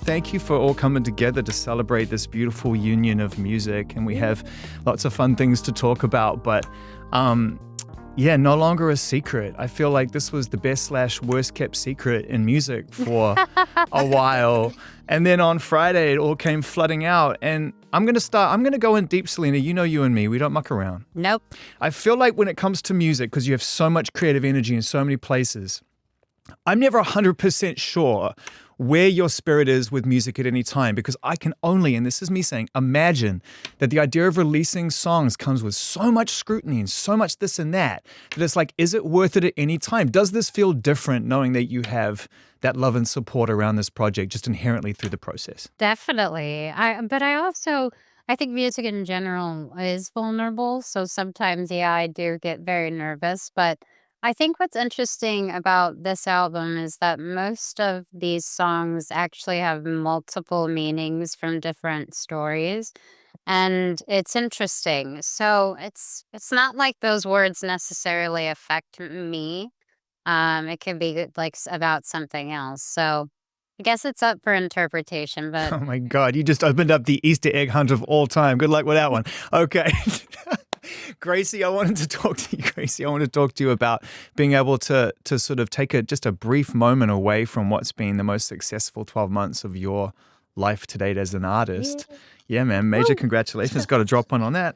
thank you for all coming together to celebrate this beautiful union of music. And we have lots of fun things to talk about, but no longer a secret. I feel like this was the best/worst kept secret in music for a while. And then on Friday, it all came flooding out. And I'm going to go in deep, Selena. You know you and me, we don't muck around. Nope. I feel like when it comes to music, because you have so much creative energy in so many places, I'm never 100% sure where your spirit is with music at any time, because I can only, and this is me saying, imagine that the idea of releasing songs comes with so much scrutiny and so much this and that it's like, is it worth it at any time? Does this feel different knowing that you have that love and support around this project just inherently through the process? Definitely. I think music in general is vulnerable. So sometimes, yeah, I do get very nervous. But I think what's interesting about this album is that most of these songs actually have multiple meanings from different stories. And it's interesting. So it's not like those words necessarily affect me. It could be like about something else. So I guess it's up for interpretation, but Oh my God, you just opened up the Easter egg hunt of all time. Good luck with that one. Okay. Gracie, I wanted to talk to you about being able to sort of take just a brief moment away from what's been the most successful 12 months of your life to date as an artist. Yeah, man, major congratulations. Got to drop one on that.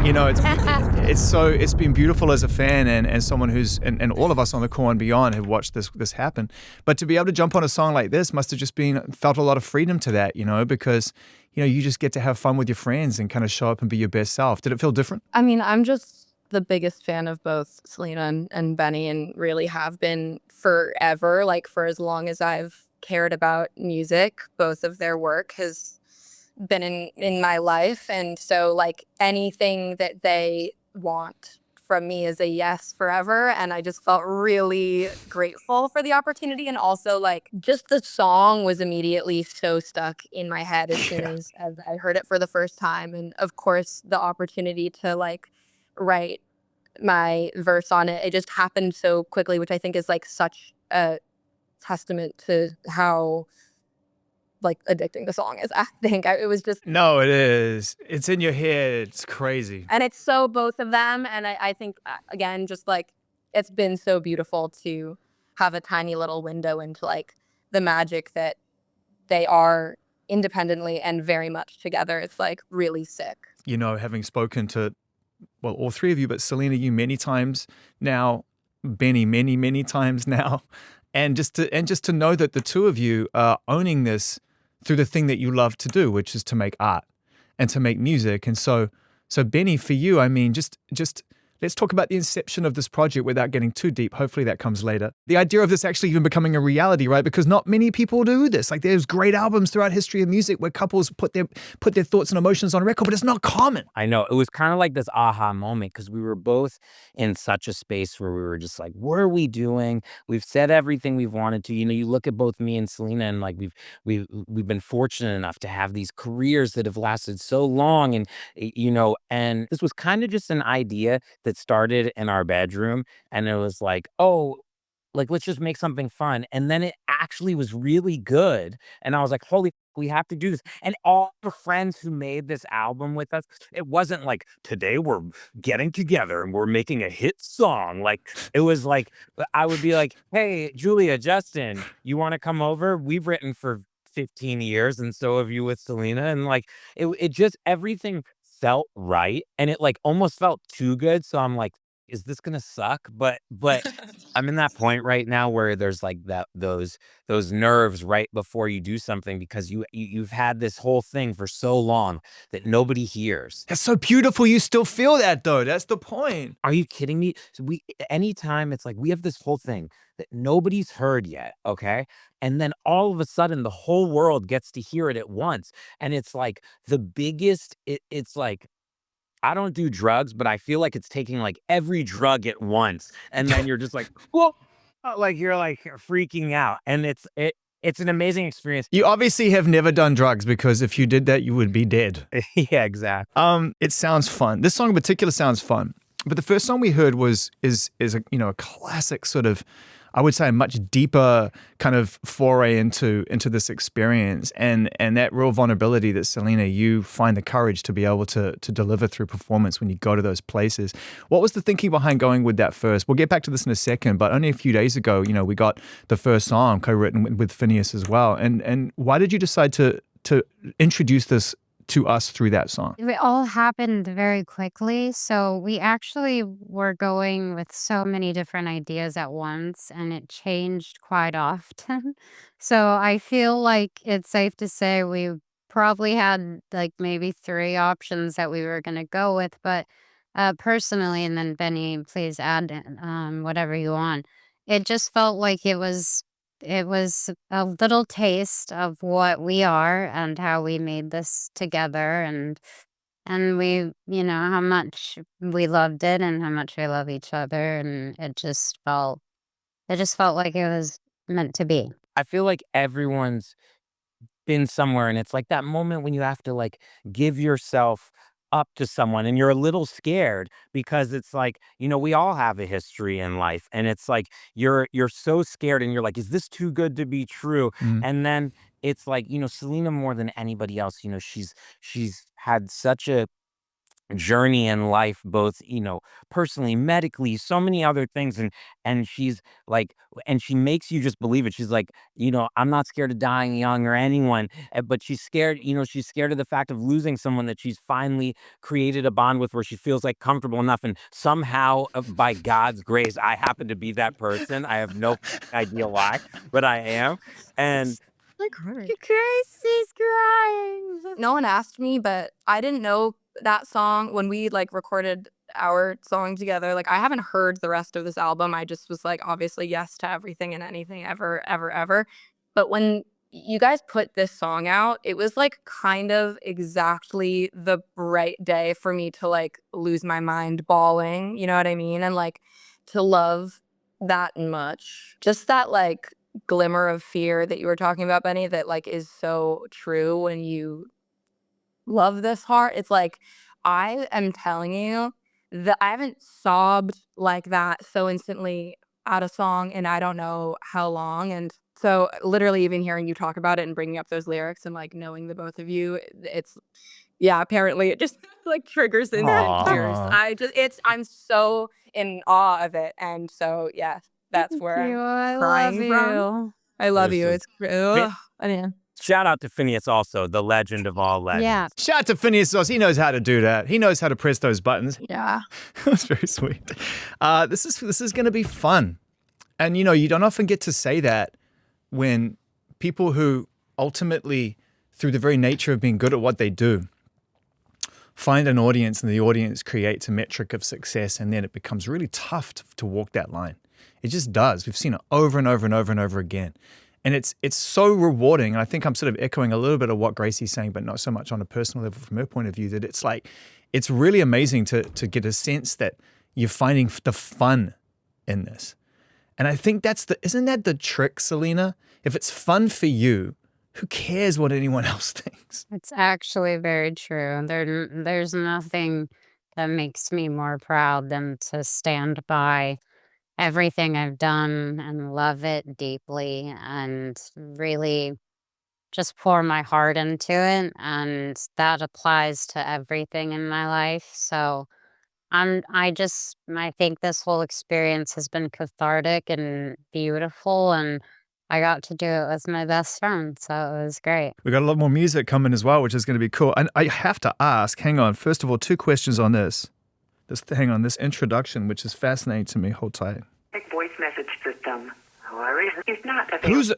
You know, it's been beautiful as a fan and someone who's, and all of us on the call and beyond have watched this happen. But to be able to jump on a song like this must have just felt a lot of freedom to that, you know, because, you know, you just get to have fun with your friends and kind of show up and be your best self. Did it feel different? I mean, I'm just the biggest fan of both Selena and Benny, and really have been forever, like for as long as I've cared about music. Both of their work has been in my life, and so like anything that they want from me is a yes forever, and I just felt really grateful for the opportunity. And also like just the song was immediately so stuck in my head as soon as I heard it for the first time. And of course the opportunity to like write my verse on it just happened so quickly, which I think is like such a testament to how like addicting the song is. I think it was just No, it is. It's in your head. It's crazy. and it's so both of them. And I think again, just like it's been so beautiful to have a tiny little window into like the magic that they are independently and very much together. It's like really sick. You know, having spoken to, well, all three of you, but Selena, you many times now, Benny, many, many times now. And just to know that the two of you are owning this through the thing that you love to do, which is to make art and to make music. And so Benny, for you, I mean, just let's talk about the inception of this project without getting too deep. Hopefully that comes later. The idea of this actually even becoming a reality, right? Because not many people do this. Like there's great albums throughout history of music where couples put their thoughts and emotions on record, but it's not common. I know. It was kind of like this aha moment because we were both in such a space where we were just like, what are we doing? We've said everything we've wanted to. You know, you look at both me and Selena, and like we've been fortunate enough to have these careers that have lasted so long, and you know, and this was kind of just an idea that started in our bedroom, and it was like, oh, like let's just make something fun. And then it actually was really good, and I was like, holy, we have to do this. And all the friends who made this album with us, it wasn't like today we're getting together and we're making a hit song. Like it was like I would be like, hey, Julia, Justin, you want to come over? We've written for 15 years, and so have you with Selena. And like it just everything felt right, and it like almost felt too good. So I'm like, is this gonna suck? But I'm in that point right now where there's like those nerves right before you do something, because you've had this whole thing for so long that nobody hears. That's so beautiful. You still feel that though. That's the point. Are you kidding me? So anytime it's like we have this whole thing that nobody's heard yet, okay? And then all of a sudden the whole world gets to hear it at once. And it's like the biggest, it's like, I don't do drugs, but I feel like it's taking like every drug at once. And then you're just like, whoa, like you're like freaking out. And it's an amazing experience. You obviously have never done drugs, because if you did that, you would be dead. Yeah, exactly. It sounds fun. This song in particular sounds fun. But the first song we heard is a, you know, a classic sort of I would say, a much deeper kind of foray into this experience, and that real vulnerability that Selena, you find the courage to be able to deliver through performance when you go to those places. What was the thinking behind going with that first? We'll get back to this in a second, but only a few days ago, we got the first song co-written with Phineas as well. And why did you decide to introduce this to us through that song? It all happened very quickly. So we actually were going with so many different ideas at once, and it changed quite often. So I feel like it's safe to say we probably had like maybe three options that we were going to go with. But personally, and then Benny, please add whatever you want. It just felt like it was a little taste of what we are and how we made this together, and we, how much we loved it and how much we love each other, and it just felt like it was meant to be. I feel like everyone's been somewhere, and it's like that moment when you have to like give yourself up to someone and you're a little scared because it's like, we all have a history in life, and it's like you're so scared and you're like, is this too good to be true? Mm. And then it's like, Selena more than anybody else, she's had such a journey in life, both, personally, medically, so many other things, and she's like, and she makes you just believe it. She's like, I'm not scared of dying young or anyone, but she's scared, she's scared of the fact of losing someone that she's finally created a bond with, where she feels like comfortable enough, and somehow, by God's grace, I happen to be that person. I have no idea why, but I am. And Like crying. Gracie's crying. No one asked me, but I didn't know that song when we like recorded our song together. Like, I haven't heard the rest of this album. I just was like, obviously, yes to everything and anything ever, ever, ever. But when you guys put this song out, it was like kind of exactly the right day for me to like lose my mind bawling. You know what I mean? And like to love that much. Just that like glimmer of fear that you were talking about, Benny, that like is so true when you love this hard. It's like, I am telling you that I haven't sobbed like that so instantly at a song in I don't know how long. And so literally even hearing you talk about it and bringing up those lyrics and like knowing the both of you, it's, yeah, apparently it just like triggers instant tears. Aw. I'm so in awe of it. And so, yeah, that's where You, I'm I love crying from. you. I love you. Listen, It's, yeah. shout out to Phineas, also the legend of all legends. Yeah. Shout out to Phineas Sauce. He knows how to do that. He knows how to press those buttons. Yeah. That's very sweet. This is going to be fun. And, you don't often get to say that when people who ultimately, through the very nature of being good at what they do, find an audience, and the audience creates a metric of success, and then it becomes really tough to walk that line. It just does. We've seen it over and over and over and over again. And it's so rewarding. And I think I'm sort of echoing a little bit of what Gracie's saying, but not so much on a personal level from her point of view, that it's like, it's really amazing to get a sense that you're finding the fun in this. And I think isn't that the trick, Selena? If it's fun for you, who cares what anyone else thinks? It's actually very true. There's nothing that makes me more proud than to stand by everything I've done and love it deeply and really just pour my heart into it. And that applies to everything in my life. So I think this whole experience has been cathartic and beautiful, and I got to do it with my best friend, so it was great. We got a lot more music coming as well, which is going to be cool. And I have to ask, hang on, first of all, 2 questions on this. This introduction, which is fascinating to me. Hold tight. Voice message system. Is not available.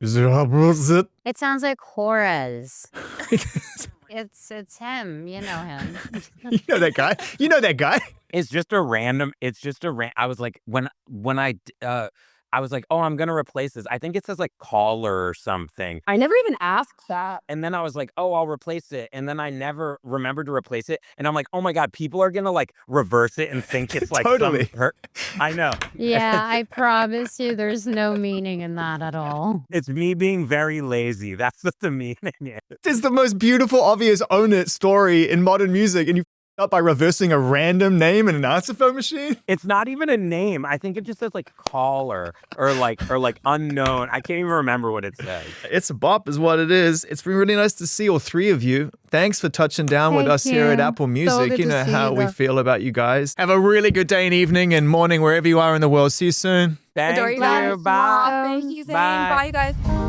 Who's it? It sounds like Juarez. It's him. You know him. You know that guy. You know that guy. It's just a random. I was like, I was like, oh, I'm gonna replace this. I think it says like caller or something. I never even asked that. And then I was like, oh, I'll replace it. And then I never remembered to replace it. And I'm like, oh my God, people are gonna like reverse it and think it's like Totally. I know. Yeah, I promise you there's no meaning in that at all. It's me being very lazy. That's what the meaning is. It's the most beautiful, obvious own it story in modern music, and you Not by reversing a random name in an answer phone machine? It's not even a name. I think it just says like caller or like unknown. I can't even remember what it says. It's a bop is what it is. It's been really nice to see all three of you. Thanks for touching down with Thank us here at you. Apple So Music. good You to know see how you, we though. feel about you guys. Have a really good day and evening and morning wherever you are in the world. See you soon. Thank Adore you. you guys. Bye. Thank you, Zane. Bye. Bye, you guys.